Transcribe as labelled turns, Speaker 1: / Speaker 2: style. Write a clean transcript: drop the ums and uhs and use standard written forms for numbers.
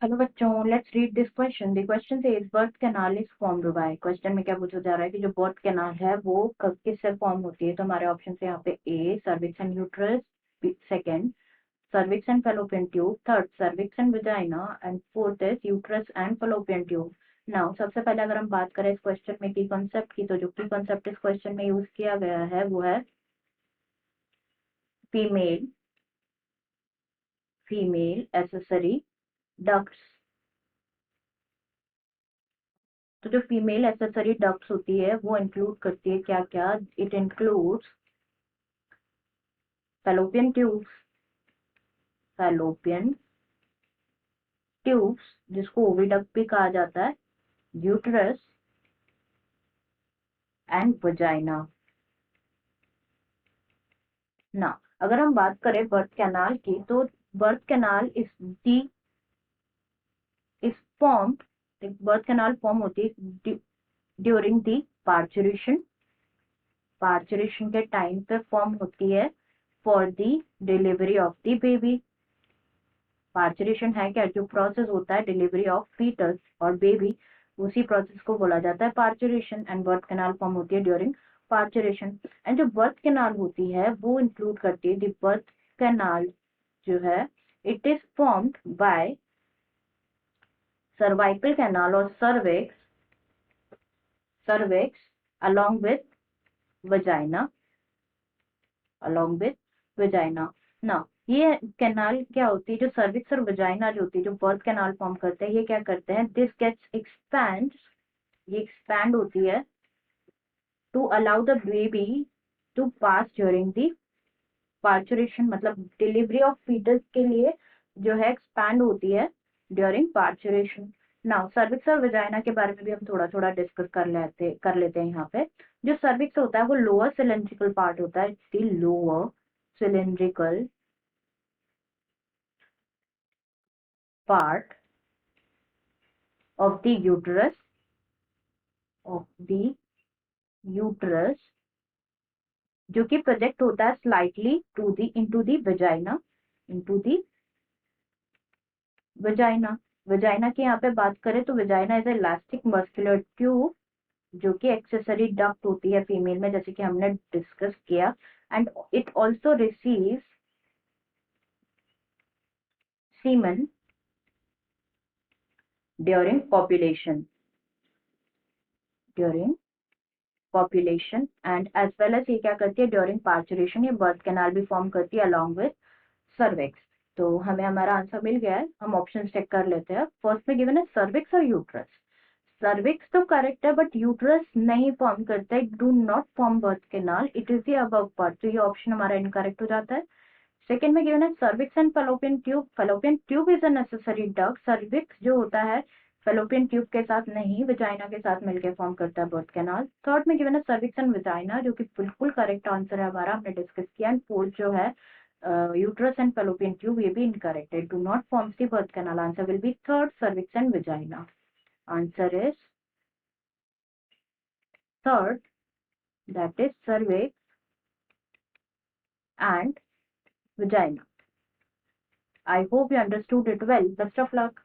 Speaker 1: Hello बच्चों, let's read this question. The question says birth canal is formed by. Question में क्या पूछा जा रहा है कि जो बर्थ कैनाल है वो किससे फॉर्म होती है। तो हमारे ऑप्शन है यहाँ पे A cervix and uterus, second cervix and fallopian tube, third cervix and vagina and fourth is uterus and fallopian tube. Now सबसे पहले अगर हम बात करें इस क्वेश्चन में की कॉन्सेप्ट की, तो जो की कॉन्सेप्ट इस क्वेश्चन में यूज किया गया है वो है फीमेल फीमेल एसेसरी डक्ट्स। तो जो फीमेल एसेसरी डक्ट्स होती है वो इंक्लूड करती है क्या क्या। It includes fallopian tubes, fallopian tubes जिसको ओविडक्ट भी कहा जाता है, यूट्रस एंड वजाइना। ना अगर हम बात करें बर्थ कैनाल की, तो birth canal is formed, birth canal form होती है ड्यूरिंग दी पार्चुरेशन। पार्चुरेशन के टाइम पे फॉर्म होती है for the delivery of the baby. Parturition है क्या, जो प्रोसेस होता है डिलीवरी ऑफ फीटस और बेबी, उसी प्रोसेस को बोला जाता है parturition. And birth canal form होती है ड्यूरिंग पार्चुरेशन। एंड जो बर्थ कैनाल होती है वो इंक्लूड करती है द बर्थ कैनाल जो है it is formed by cervical canal और cervix along with vagina along with vagina। ना ये कैनाल क्या होती है, जो सर्विक्स और वजाइना जो होती है, जो बर्थ कैनाल फॉर्म करते हैं, ये क्या करते हैं, दिस गेट्स एक्सपैंड, ये एक्सपैंड होती है to allow the baby to pass during the parturition. मतलब डिलीवरी ऑफ फीटस के लिए जो है एक्सपैंड होती है ड्यूरिंग पार्चुरेशन। नाउ सर्विक्स और वजाइना के बारे में भी हम थोड़ा थोड़ा डिस्कस कर लेते हैं यहाँ पे। जो सर्विक्स होता है वो लोअर सिलेंड्रिकल पार्ट होता है, the lower cylindrical part of the uterus जो कि प्रोजेक्ट होता है slightly to the into the vagina, into the vagina. Vagina की यहाँ पे बात करें तो vagina is elastic muscular tube जो कि एक्सेसरी डक्ट होती है फीमेल में, जैसे कि हमने डिस्कस किया। And it also receives semen during population, during population and as well as ये क्या करती है ड्यूरिंग पार्चुरेशन, ये बर्थ कैनाल भी फॉर्म करती है अलॉन्ग विथ सर्विक्स। तो हमें हमारा आंसर मिल गया है, हम ऑप्शन चेक कर लेते हैं। फर्स्ट में गिवन है सर्विक्स और यूट्रस। सर्विक्स तो करेक्ट है बट यूट्रस नहीं फॉर्म करता है, do not form birth canal, it is the above part, तो ये ऑप्शन हमारा इनकरेक्ट हो जाता है। सेकेंड में गिवन है cervix and fallopian tube. Fallopian tube is a necessary duct, cervix जो होता है फैलोपियन ट्यूब के साथ नहीं वजाइना के साथ मिलकर फॉर्म करता है बर्थ कैनाल। थर्ड में गिवन है सर्विक्स एंड वजाइना जो कि बिल्कुल करेक्ट आंसर है हमारा, हमने डिस्कस किया। एंड फोर्थ जो है यूट्रस एंड फैलोपियन ट्यूब, ये भी इनकरेक्ट है, do not form the birth canal. Answer will be third cervix and vagina. Answer is third, that is cervix and vagina. I hope you understood it well. Best of luck.